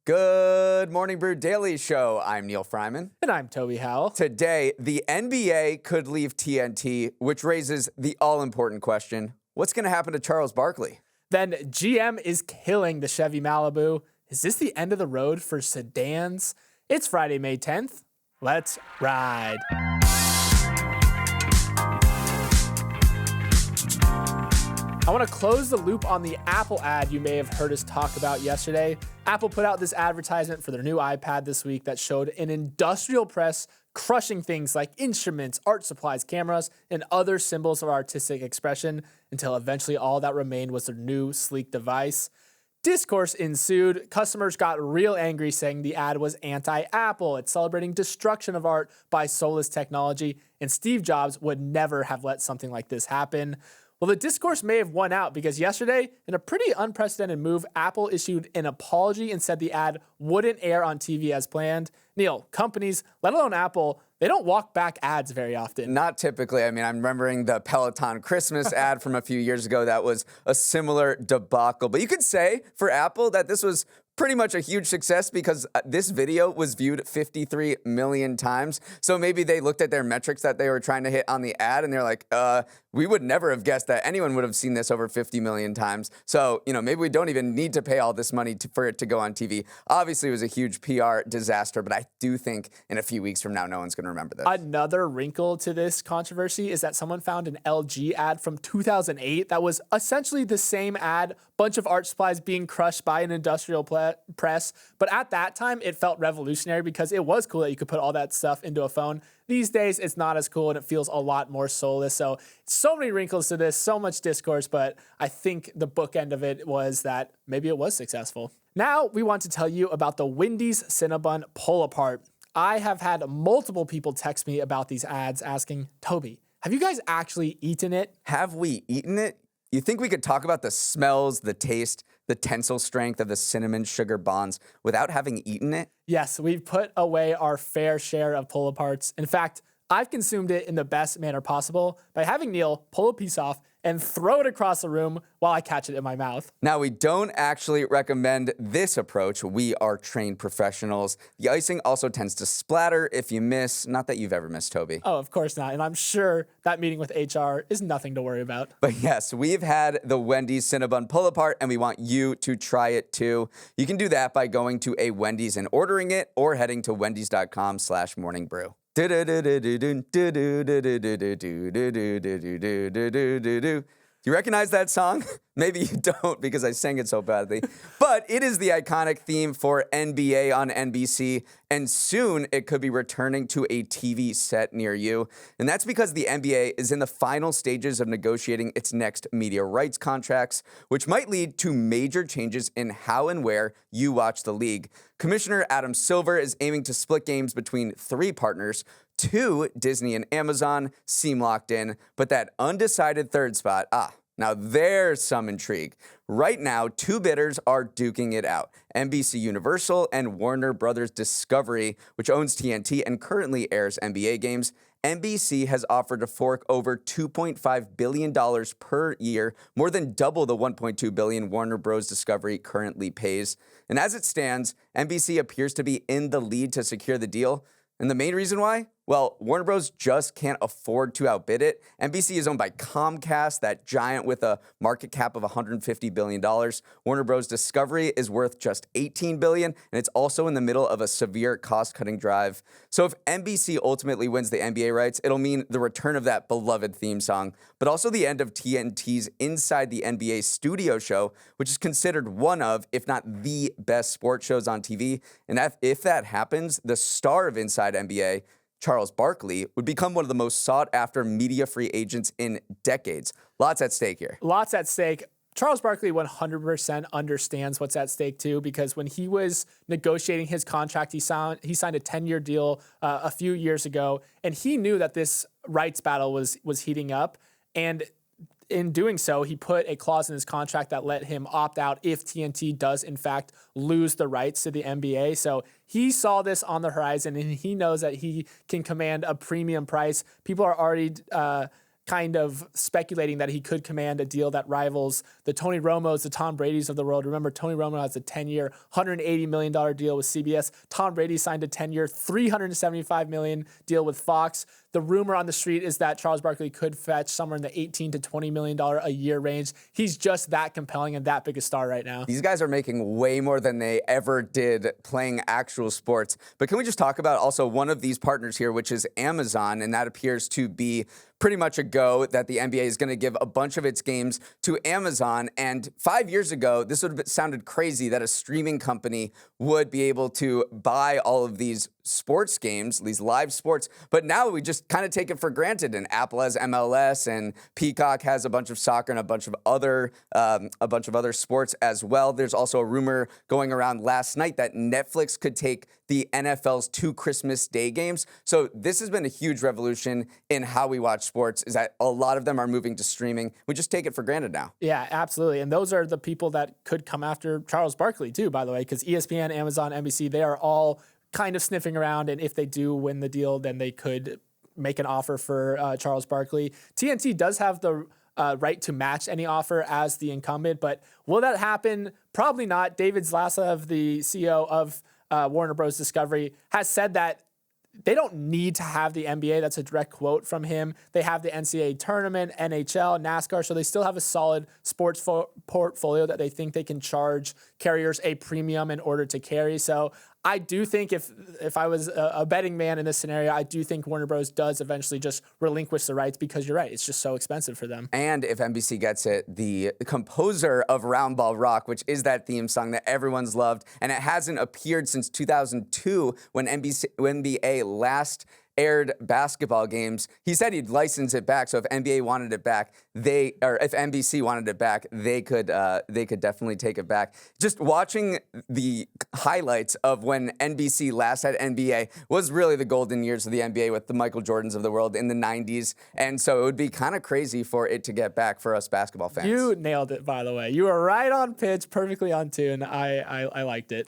Good morning, Brew Daily Show. I'm Neal Fryman. And I'm Toby Howell. Today, the NBA could leave TNT, which raises the all-important question, what's going to happen to Charles Barkley? Then GM is killing the Chevy Malibu. Is this the end of the road for sedans? It's Friday, May 10th. Let's ride. I want to close the loop on the Apple ad you may have heard us talk about yesterday. Apple put out this advertisement for their new iPad this week that showed an industrial press crushing things like instruments, art supplies, cameras, and other symbols of artistic expression until eventually all that remained was their new sleek device. Discourse ensued. Customers got real angry saying the ad was anti-Apple. It's celebrating destruction of art by soulless technology, and Steve Jobs would never have let something like this happen. Well, the discourse may have won out because yesterday, in a pretty unprecedented move, Apple issued an apology and said the ad wouldn't air on TV as planned. Neal, companies, let alone Apple, they don't walk back ads very often. Not typically. I mean, I'm remembering the Peloton Christmas ad from a few years ago that was a similar debacle. But you could say for Apple that this was pretty much a huge success because this video was viewed 53 million times. So maybe they looked at their metrics that they were trying to hit on the ad and they're like, we would never have guessed that anyone would have seen this over 50 million times. So, maybe we don't even need to pay all this money for it to go on TV. Obviously, it was a huge PR disaster, but I do think in a few weeks from now, no one's going to remember this. Another wrinkle to this controversy is that someone found an LG ad from 2008 that was essentially the same ad, bunch of art supplies being crushed by an industrial press. But at that time, it felt revolutionary because it was cool that you could put all that stuff into a phone. These days, it's not as cool and it feels a lot more soulless. So many wrinkles to this, so much discourse, but I think the bookend of it was that maybe it was successful. Now we want to tell you about the Wendy's Cinnabon pull-apart. I have had multiple people text me about these ads asking, Toby, have you guys actually eaten it? Have we eaten it? You think we could talk about the smells, the taste, the tensile strength of the cinnamon sugar bonds without having eaten it? Yes, we've put away our fair share of pull-aparts. In fact, I've consumed it in the best manner possible by having Neal pull a piece off and throw it across the room while I catch it in my mouth. Now, we don't actually recommend this approach. We are trained professionals. The icing also tends to splatter if you miss. Not that you've ever missed, Toby. Oh, of course not. And I'm sure that meeting with HR is nothing to worry about. But yes, we've had the Wendy's Cinnabon pull-apart, and we want you to try it too. You can do that by going to a Wendy's and ordering it or heading to wendys.com/morningbrew. Do you recognize that song? Maybe you don't because I sang it so badly. But it is the iconic theme for NBA on NBC, and soon it could be returning to a TV set near you. And that's because the NBA is in the final stages of negotiating its next media rights contracts, which might lead to major changes in how and where you watch the league. Commissioner Adam Silver is aiming to split games between 3 partners. 2, Disney and Amazon, seem locked in, but that undecided third spot, now there's some intrigue. Right now, 2 bidders are duking it out. NBC Universal and Warner Brothers Discovery, which owns TNT and currently airs NBA games. NBC has offered to fork over $2.5 billion per year, more than double the $1.2 billion Warner Bros. Discovery currently pays. And as it stands, NBC appears to be in the lead to secure the deal. And the main reason why? Well, Warner Bros. Just can't afford to outbid it. NBC is owned by Comcast, that giant with a market cap of $150 billion. Warner Bros. Discovery is worth just $18 billion, and it's also in the middle of a severe cost-cutting drive. So if NBC ultimately wins the NBA rights, it'll mean the return of that beloved theme song, but also the end of TNT's Inside the NBA studio show, which is considered one of, if not the best sports shows on TV. And if that happens, the star of Inside NBA, Charles Barkley, would become one of the most sought-after media-free agents in decades. Lots at stake here. Lots at stake. Charles Barkley 100% understands what's at stake too, because when he was negotiating his contract, he signed a 10-year deal a few years ago, and he knew that this rights battle was heating up. And in doing so, he put a clause in his contract that let him opt out if TNT does, in fact, lose the rights to the NBA. So he saw this on the horizon, and he knows that he can command a premium price. People are already kind of speculating that he could command a deal that rivals the Tony Romos, the Tom Brady's of the world. Remember, Tony Romo has a 10-year, $180 million deal with CBS. Tom Brady signed a 10-year, $375 million deal with Fox. The rumor on the street is that Charles Barkley could fetch somewhere in the $18 to $20 million a year range. He's just that compelling and that big a star right now. These guys are making way more than they ever did playing actual sports. But can we just talk about also one of these partners here, which is Amazon, and that appears to be pretty much a go that the NBA is going to give a bunch of its games to Amazon. And 5 years ago, this would have sounded crazy that a streaming company would be able to buy all of these sports games, these live sports. But now we just kind of take it for granted. And Apple has MLS, and Peacock has a bunch of soccer and a bunch of other sports as well. There's also a rumor going around last night that Netflix could take the NFL's 2 Christmas Day games. So this has been a huge revolution in how we watch sports, is that a lot of them are moving to streaming. We just take it for granted now. Yeah, absolutely. And those are the people that could come after Charles Barkley too, by the way, because ESPN, Amazon, NBC, they are all kind of sniffing around. And if they do win the deal, then they could make an offer for Charles Barkley. TNT does have the right to match any offer as the incumbent, but will that happen? Probably not. David Zaslav, the CEO of Warner Bros. Discovery, has said that they don't need to have the NBA. That's a direct quote from him. They have the NCAA tournament, NHL, NASCAR, so they still have a solid sports portfolio that they think they can charge carriers a premium in order to carry. So I do think if I was a betting man in this scenario, I do think Warner Bros. Does eventually just relinquish the rights because you're right, it's just so expensive for them. And if NBC gets it, the composer of Round Ball Rock, which is that theme song that everyone's loved, and it hasn't appeared since 2002 when NBA last aired basketball games. He said he'd license it back, so if NBA wanted it back, if NBC wanted it back, they could definitely take it back. Just watching the highlights of when NBC last had NBA was really the golden years of the NBA with the Michael Jordans of the world in the 90s, and so it would be kind of crazy for it to get back for us basketball fans. You nailed it, by the way. You were right on pitch, perfectly on tune. I liked it.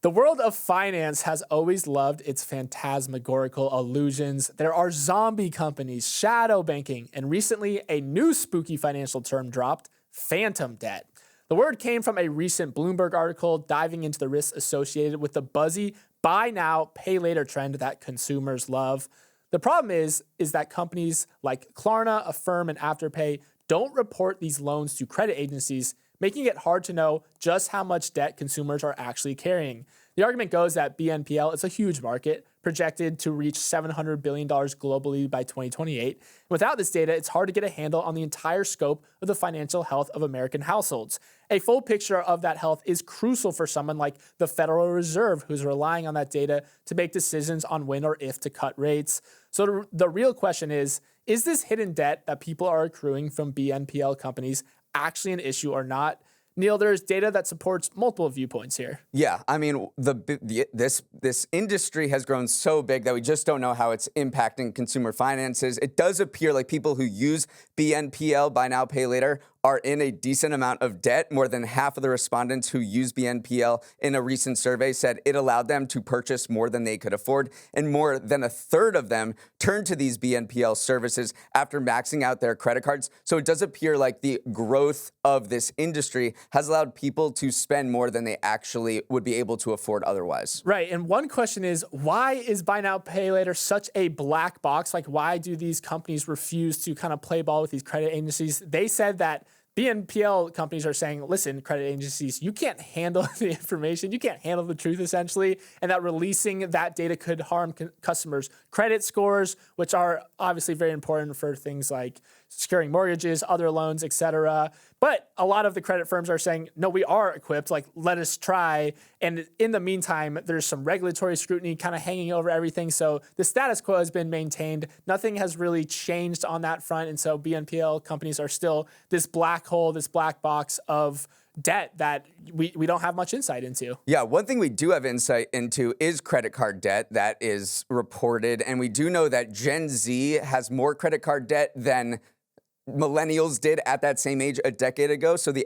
The world of finance has always loved its phantasmagorical illusions. There are zombie companies, shadow banking, and recently a new spooky financial term dropped, phantom debt. The word came from a recent Bloomberg article diving into the risks associated with the buzzy buy now, pay later trend that consumers love. The problem is that companies like Klarna, Affirm, and Afterpay don't report these loans to credit agencies, making it hard to know just how much debt consumers are actually carrying. The argument goes that BNPL is a huge market, projected to reach $700 billion globally by 2028. Without this data, it's hard to get a handle on the entire scope of the financial health of American households. A full picture of that health is crucial for someone like the Federal Reserve, who's relying on that data to make decisions on when or if to cut rates. So the real question is this hidden debt that people are accruing from BNPL companies actually an issue or not? Neal, there's data that supports multiple viewpoints here. Yeah, I mean, this industry has grown so big that we just don't know how it's impacting consumer finances. It does appear like people who use BNPL, buy now, pay later, are in a decent amount of debt. More than half of the respondents who use BNPL in a recent survey said it allowed them to purchase more than they could afford. And more than a third of them turned to these BNPL services after maxing out their credit cards. So it does appear like the growth of this industry has allowed people to spend more than they actually would be able to afford otherwise. Right. And one question is, why is buy now, pay later such a black box? Like, why do these companies refuse to kind of play ball with these credit agencies? They said that BNPL companies are saying, listen, credit agencies, you can't handle the information. You can't handle the truth, essentially, and that releasing that data could harm customers' credit scores, which are obviously very important for things like securing mortgages, other loans, etc. But a lot of the credit firms are saying, no, we are equipped, like, let us try. And in the meantime, there's some regulatory scrutiny kind of hanging over everything. So the status quo has been maintained. Nothing has really changed on that front. And so BNPL companies are still this black hole, this black box of debt that we don't have much insight into. Yeah, one thing we do have insight into is credit card debt that is reported. And we do know that Gen Z has more credit card debt than millennials did at that same age a decade ago. So the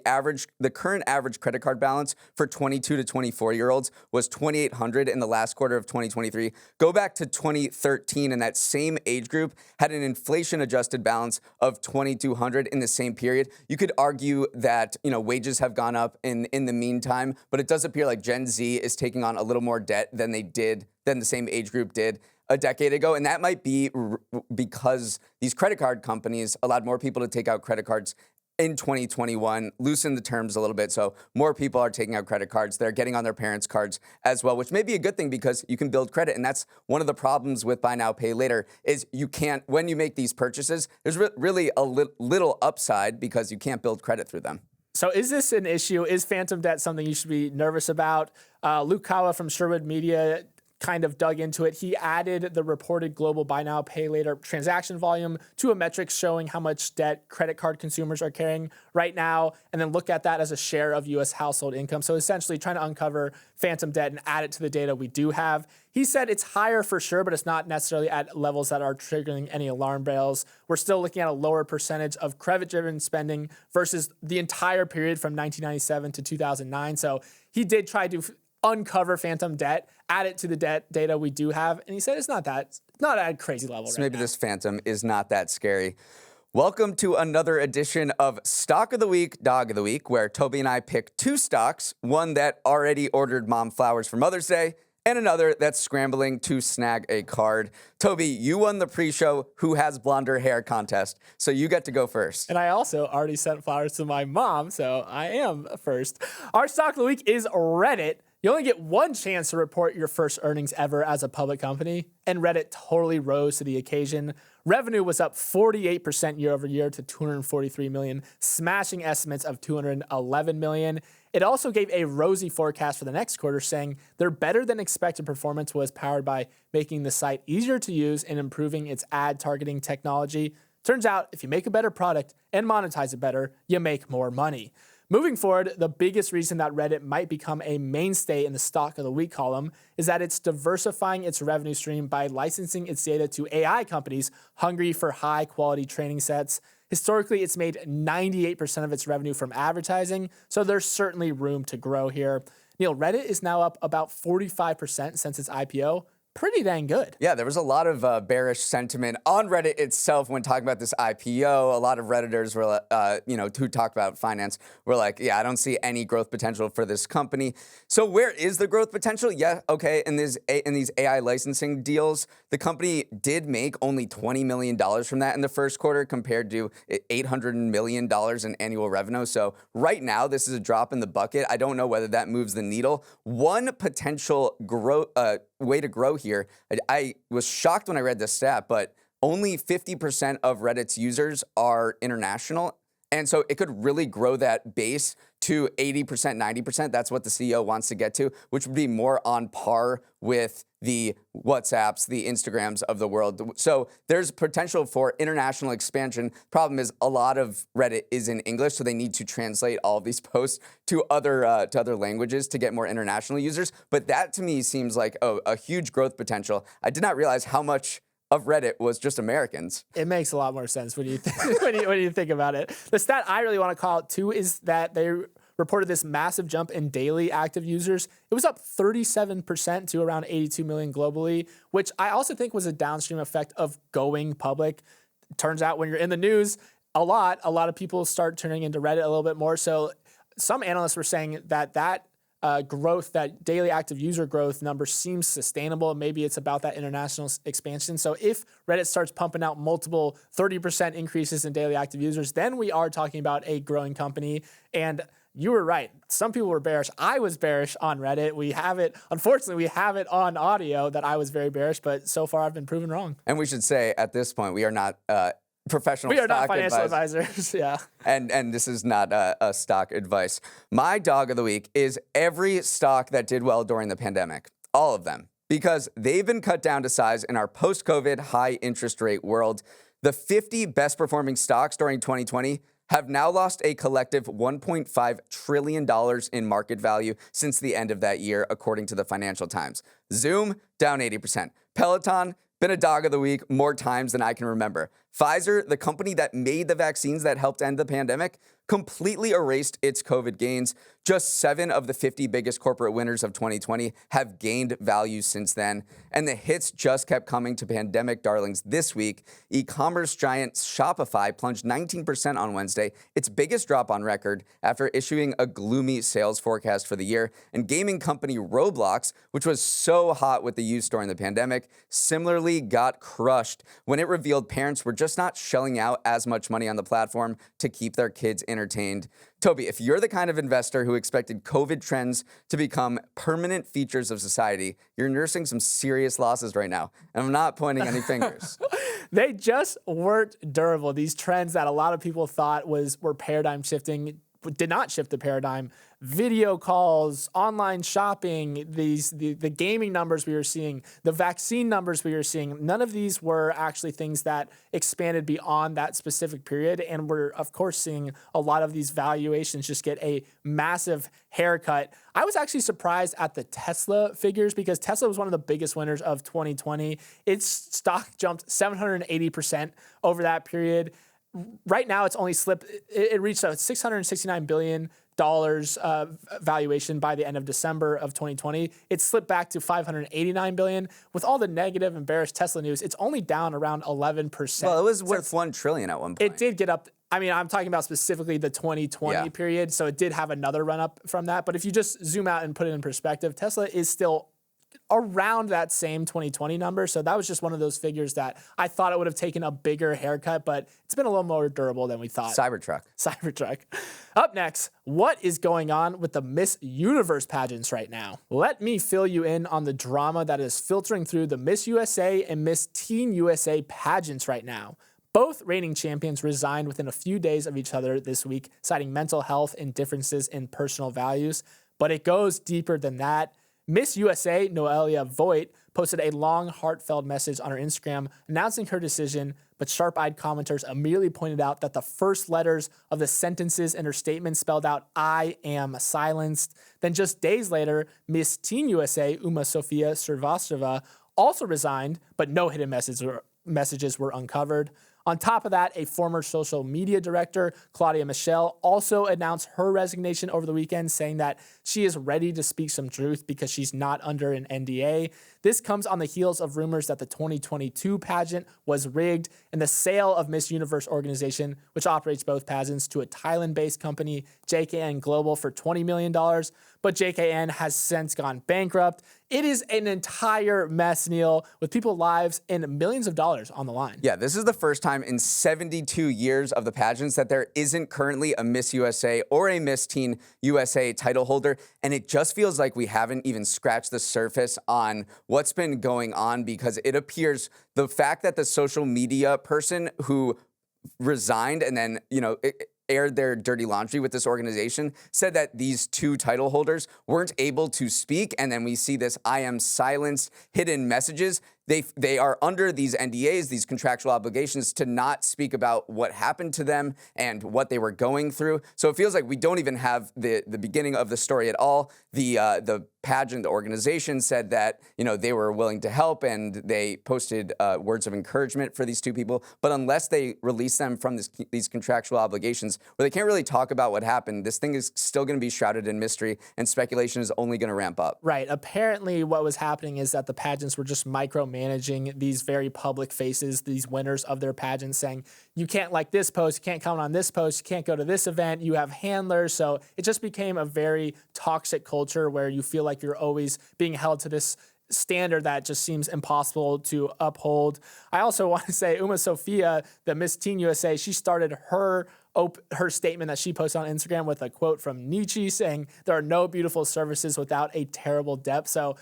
current average credit card balance for 22 to 24-year-olds was $2,800 in the last quarter of 2023. Go back to 2013, and that same age group had an inflation-adjusted balance of $2,200 in the same period. You could argue that wages have gone up in the meantime, but it does appear like Gen Z is taking on a little more debt than the same age group did a decade ago. And that might be because these credit card companies allowed more people to take out credit cards in 2021, loosened the terms a little bit. So more people are taking out credit cards. They're getting on their parents' cards as well, which may be a good thing because you can build credit. And that's one of the problems with buy now, pay later is you can't, when you make these purchases, there's really a little upside because you can't build credit through them. So is this an issue? Is phantom debt something you should be nervous about? Luke Kawa from Sherwood Media kind of dug into it. He added the reported global buy now, pay later transaction volume to a metric showing how much debt credit card consumers are carrying right now, and then look at that as a share of U.S. household income. So essentially trying to uncover phantom debt and add it to the data we do have. He said it's higher for sure, but it's not necessarily at levels that are triggering any alarm bells. We're still looking at a lower percentage of credit-driven spending versus the entire period from 1997 to 2009. So he did try to uncover phantom debt, add it to the debt data we do have, and he said it's not at a crazy level. So maybe this phantom is not that scary. Welcome to another edition of Stock of the Week, Dog of the Week, where Toby and I pick two stocks, one that already ordered mom flowers for Mother's Day, and another that's scrambling to snag a card. Toby, you won the pre-show Who Has Blonder Hair contest, so you get to go first. And I also already sent flowers to my mom, so I am first. Our stock of the week is Reddit. You only get one chance to report your first earnings ever as a public company, and Reddit totally rose to the occasion. Revenue was up 48% year over year to $243 million, smashing estimates of $211 million. It also gave a rosy forecast for the next quarter, saying their better than expected performance was powered by making the site easier to use and improving its ad targeting technology. Turns out, if you make a better product and monetize it better, you make more money. Moving forward, the biggest reason that Reddit might become a mainstay in the stock of the week column is that it's diversifying its revenue stream by licensing its data to AI companies hungry for high quality training sets. Historically, it's made 98% of its revenue from advertising, so there's certainly room to grow here. Neal, Reddit is now up about 45% since its IPO. Pretty dang good. Yeah, there was a lot of bearish sentiment on Reddit itself when talking about this IPO. A lot of Redditors were, who talked about finance, were like, yeah, I don't see any growth potential for this company. So where is the growth potential? Yeah, okay, in these AI licensing deals, the company did make only $20 million from that in the first quarter compared to $800 million in annual revenue. So right now, this is a drop in the bucket. I don't know whether that moves the needle. One potential way to grow here. I was shocked when I read this stat, but only 50% of Reddit's users are international. And so it could really grow that base to 80%, 90%. That's what the CEO wants to get to, which would be more on par with the WhatsApps, the Instagrams of the world. So there's potential for international expansion. Problem is a lot of Reddit is in English, so they need to translate all of these posts to other languages to get more international users. But that to me seems like a huge growth potential. I did not realize how much of Reddit was just Americans. It makes a lot more sense when you when you think about it. The stat I really want to call out too is that they reported this massive jump in daily active users. It was up 37% to around 82 million globally, which I also think was a downstream effect of going public. Turns out when you're in the news a lot of people start turning into Reddit a little bit more. So some analysts were saying that growth, that daily active user growth number seems sustainable. Maybe it's about that international expansion. So if Reddit starts pumping out multiple 30% increases in daily active users, then we are talking about a growing company. And you were right. Some people were bearish. I was bearish on Reddit. Unfortunately, we have it on audio that I was very bearish, but so far I've been proven wrong. And we should say at this point, we are not professional We are not stock financial advisors. Yeah. And this is not a stock advice. My dog of the week is every stock that did well during the pandemic. All of them. Because they've been cut down to size in our post-COVID high interest rate world. The 50 best performing stocks during 2020 have now lost a collective $1.5 trillion in market value since the end of that year, according to the Financial Times. Zoom, down 80%. Peloton, been a dog of the week more times than I can remember. Pfizer, the company that made the vaccines that helped end the pandemic, completely erased its COVID gains. Just 7 of the 50 biggest corporate winners of 2020 have gained value since then. And the hits just kept coming to pandemic darlings this week. E-commerce giant Shopify plunged 19% on Wednesday, its biggest drop on record, after issuing a gloomy sales forecast for the year. And gaming company Roblox, which was so hot with the used during the pandemic, similarly got crushed when it revealed parents were just not shelling out as much money on the platform to keep their kids entertained. Toby, if you're the kind of investor who expected COVID trends to become permanent features of society, you're nursing some serious losses right now. And I'm not pointing any fingers. They just weren't durable. These trends that a lot of people thought were paradigm shifting did not shift the paradigm. Video calls, online shopping, the gaming numbers we were seeing, the vaccine numbers we were seeing, none of these were actually things that expanded beyond that specific period. And we're, of course, seeing a lot of these valuations just get a massive haircut. I was actually surprised at the Tesla figures because Tesla was one of the biggest winners of 2020. Its stock jumped 780% over that period. Right now, it's only slipped. It reached a $669 billion valuation by the end of December of 2020. It slipped back to $589 billion. With all the negative and bearish Tesla news, it's only down around 11%. Well, it was worth $1 trillion at one point. It did get up. I mean, I'm talking about specifically the 2020 period, so it did have another run up from that. But if you just zoom out and put it in perspective, Tesla is still around that same 2020 number. So that was just one of those figures that I thought it would have taken a bigger haircut, but it's been a little more durable than we thought. Cybertruck. Up next, what is going on with the Miss Universe pageants right now? Let me fill you in on the drama that is filtering through the Miss USA and Miss Teen USA pageants right now. Both reigning champions resigned within a few days of each other this week, citing mental health and differences in personal values. But it goes deeper than that. Miss USA, Noelia Voigt, posted a long, heartfelt message on her Instagram announcing her decision, but sharp-eyed commenters immediately pointed out that the first letters of the sentences in her statement spelled out, "I am silenced." Then just days later, Miss Teen USA, Uma Sofia Srivastava, also resigned, but no hidden messages were uncovered. On top of that, a former social media director, Claudia Michelle, also announced her resignation over the weekend, saying that she is ready to speak some truth because she's not under an NDA. This comes on the heels of rumors that the 2022 pageant was rigged and the sale of Miss Universe organization, which operates both pageants, to a Thailand-based company, JKN Global, for $20 million. But JKN has since gone bankrupt. It is an entire mess, Neal, with people's lives and millions of dollars on the line. Yeah, this is the first time in 72 years of the pageants that there isn't currently a Miss USA or a Miss Teen USA title holder, and it just feels like we haven't even scratched the surface on what's been going on, because it appears the fact that the social media person who resigned and then, aired their dirty laundry with this organization said that these two title holders weren't able to speak. And then we see this "I am silenced" hidden messages. They are under these NDAs, these contractual obligations, to not speak about what happened to them and what they were going through. So it feels like we don't even have the beginning of the story at all. The pageant, the organization, said that they were willing to help and they posted words of encouragement for these two people. But unless they release them from these contractual obligations, where they can't really talk about what happened, this thing is still going to be shrouded in mystery, and speculation is only going to ramp up. Right. Apparently, what was happening is that the pageants were just micromanaging these very public faces, these winners of their pageants, saying, you can't like this post, you can't comment on this post, you can't go to this event, you have handlers. So it just became a very toxic culture where you feel like you're always being held to this standard that just seems impossible to uphold. I also want to say Uma Sofia, the Miss Teen USA, she started her statement that she posted on Instagram with a quote from Nietzsche saying, "There are no beautiful surfaces without a terrible depth." So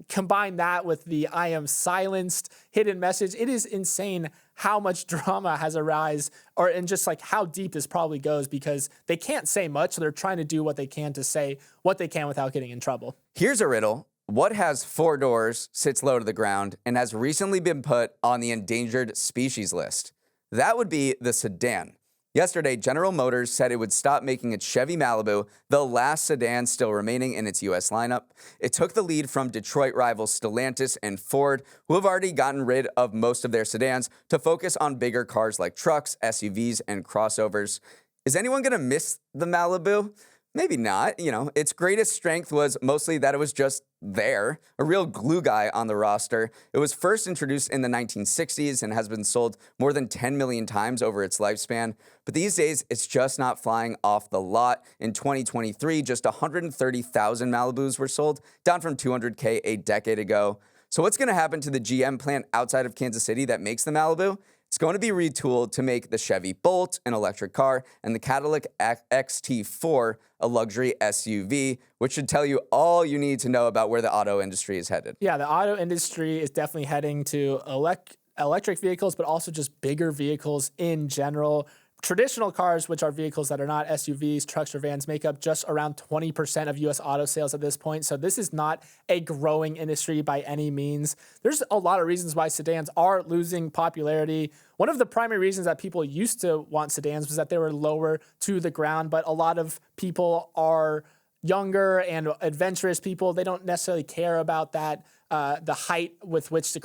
combine that with the "I am silenced" hidden message. It is insane how much drama has arisen, and just like how deep this probably goes, because they can't say much. So they're trying to do what they can to say what they can without getting in trouble. Here's a riddle. What has 4 doors, sits low to the ground, and has recently been put on the endangered species list? That would be the sedan. Yesterday, General Motors said it would stop making its Chevy Malibu, the last sedan still remaining in its U.S. lineup. It took the lead from Detroit rivals Stellantis and Ford, who have already gotten rid of most of their sedans to focus on bigger cars like trucks, SUVs, and crossovers. Is anyone going to miss the Malibu? Maybe not. Its greatest strength was mostly that it was just there, a real glue guy on the roster. It was first introduced in the 1960s and has been sold more than 10 million times over its lifespan. But these days, it's just not flying off the lot. In 2023, just 130,000 Malibus were sold, down from 200K a decade ago. So what's going to happen to the GM plant outside of Kansas City that makes the Malibu? It's going to be retooled to make the Chevy Bolt an electric car and the Cadillac XT4 a luxury SUV, which should tell you all you need to know about where the auto industry is headed. Yeah, the auto industry is definitely heading to electric vehicles, but also just bigger vehicles in general. Traditional cars, which are vehicles that are not SUVs, trucks, or vans, make up just around 20% of U.S. auto sales at this point. So this is not a growing industry by any means. There's a lot of reasons why sedans are losing popularity. One of the primary reasons that people used to want sedans was that they were lower to the ground, but a lot of people are younger and adventurous people. They don't necessarily care about that. The height with which to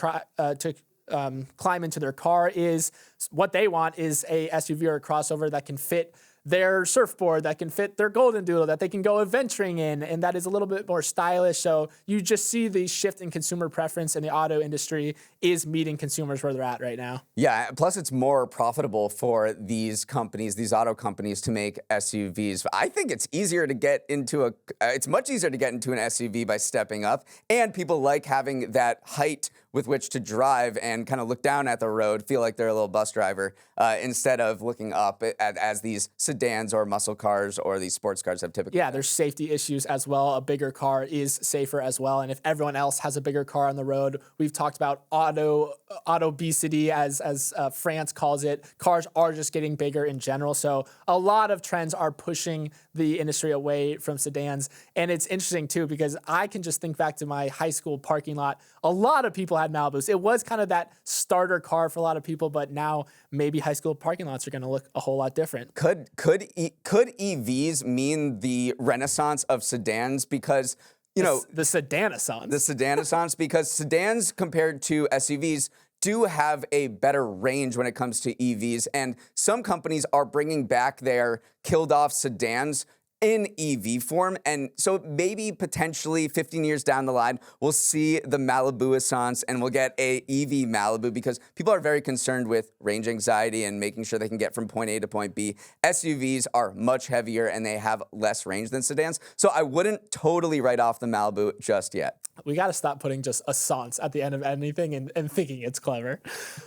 climb into their car is what they want is a SUV or a crossover that can fit their surfboard, that can fit their golden doodle, that they can go adventuring in, and that is a little bit more stylish. So you just see the shift in consumer preference, and the auto industry is meeting consumers where they're at right now. Yeah, plus it's more profitable for these companies, these auto companies, to make SUVs. I think it's easier to get into it's much easier to get into an SUV by stepping up, and people like having that height with which to drive and kind of look down at the road, feel like they're a little bus driver, instead of looking up as these sedans or muscle cars or these sports cars have typically. Yeah, there's safety issues as well. A bigger car is safer as well. And if everyone else has a bigger car on the road, we've talked about auto obesity, as France calls it. Cars are just getting bigger in general. So a lot of trends are pushing the industry away from sedans. And it's interesting too, because I can just think back to my high school parking lot. A lot of people had Malibus. It was kind of that starter car for a lot of people, but now maybe high school parking lots are going to look a whole lot different. Could EVs mean the renaissance of sedans? Because the sedanaissance. The sedanaissance, because sedans compared to SUVs do have a better range when it comes to EVs, and some companies are bringing back their killed-off sedans in EV form. And so maybe potentially 15 years down the line, we'll see the Malibuissance and we'll get a EV Malibu, because people are very concerned with range anxiety and making sure they can get from point A to point B. SUVs are much heavier and they have less range than sedans. So I wouldn't totally write off the Malibu just yet. We got to stop putting just a "sans" at the end of anything and thinking it's clever.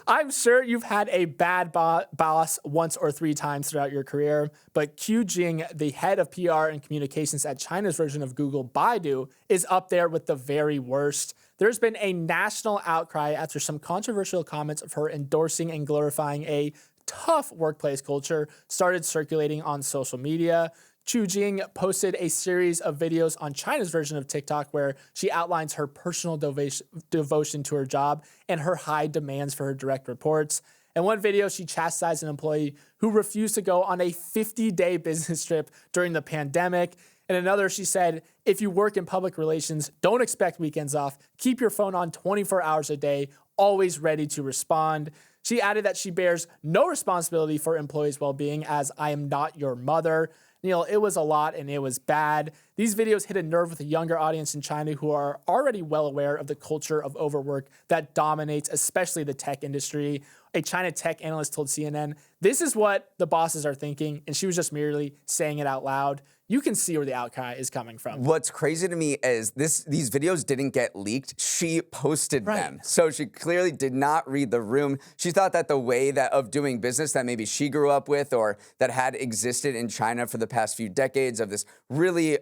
I'm sure you've had a bad boss once or three times throughout your career, but Qu Jing, the head of PR and communications at China's version of Google, Baidu, is up there with the very worst. There's been a national outcry after some controversial comments of her endorsing and glorifying a tough workplace culture started circulating on social media. Qu Jing posted a series of videos on China's version of TikTok where she outlines her personal devotion to her job and her high demands for her direct reports. In one video, she chastised an employee who refused to go on a 50-day business trip during the pandemic. In another, she said, if you work in public relations, don't expect weekends off. Keep your phone on 24 hours a day, always ready to respond. She added that she bears no responsibility for employees' well-being, as I am not your mother. Neal, it was a lot and it was bad. These videos hit a nerve with a younger audience in China who are already well aware of the culture of overwork that dominates, especially the tech industry. A China tech analyst told CNN, this is what the bosses are thinking, and she was just merely saying it out loud. You can see where the outcry is coming from. What's crazy to me is these videos didn't get leaked. She posted them. So she clearly did not read the room. She thought that the way of doing business that maybe she grew up with or that had existed in China for the past few decades of this really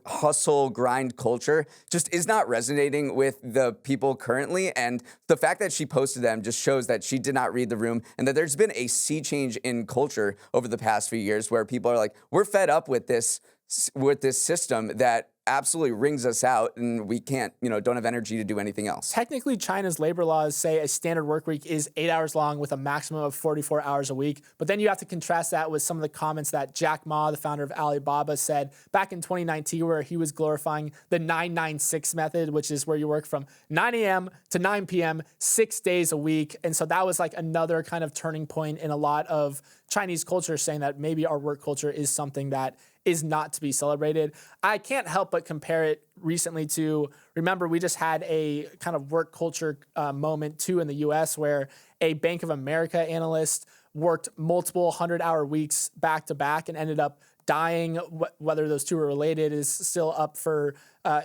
hustle grind culture just is not resonating with the people currently. And the fact that she posted them just shows that she did not read the room and that there's been a sea change in culture over the past few years where people are like, we're fed up with this system that absolutely wrings us out, and we can't, don't have energy to do anything else. Technically, China's labor laws say a standard work week is 8 hours long with a maximum of 44 hours a week. But then you have to contrast that with some of the comments that Jack Ma, the founder of Alibaba, said back in 2019, where he was glorifying the 996 method, which is where you work from 9 a.m. to 9 p.m. 6 days a week. And so that was like another kind of turning point in a lot of Chinese culture, saying that maybe our work culture is something that is not to be celebrated. I can't help but compare it recently to, remember, we just had a kind of work culture moment too in the US where a Bank of America analyst worked multiple 100-hour weeks back to back and ended up dying. Whether those two are related is still up for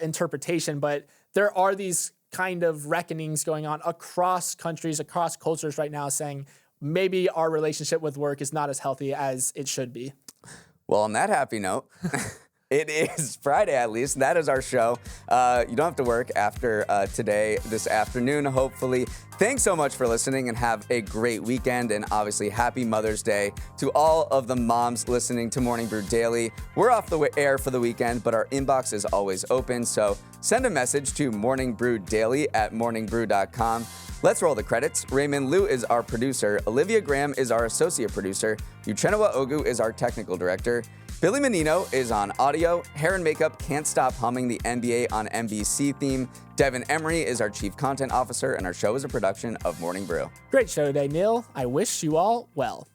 interpretation, but there are these kind of reckonings going on across countries, across cultures right now, saying maybe our relationship with work is not as healthy as it should be. Well, on that happy note, it is Friday at least. That is our show. You don't have to work after today, this afternoon, hopefully. Thanks so much for listening and have a great weekend, and obviously happy Mother's Day to all of the moms listening to Morning Brew Daily. We're off the air for the weekend, but our inbox is always open, so send a message to morningbrewdaily@morningbrew.com. Let's roll the credits. Raymond Liu is our producer. Olivia Graham is our associate producer. Uchenna Ogu is our technical director. Billy Menino is on audio. Hair and Makeup Can't Stop Humming the NBA on NBC theme. Devin Emery is our chief content officer, and our show is a production of Morning Brew. Great show today, Neal. I wish you all well.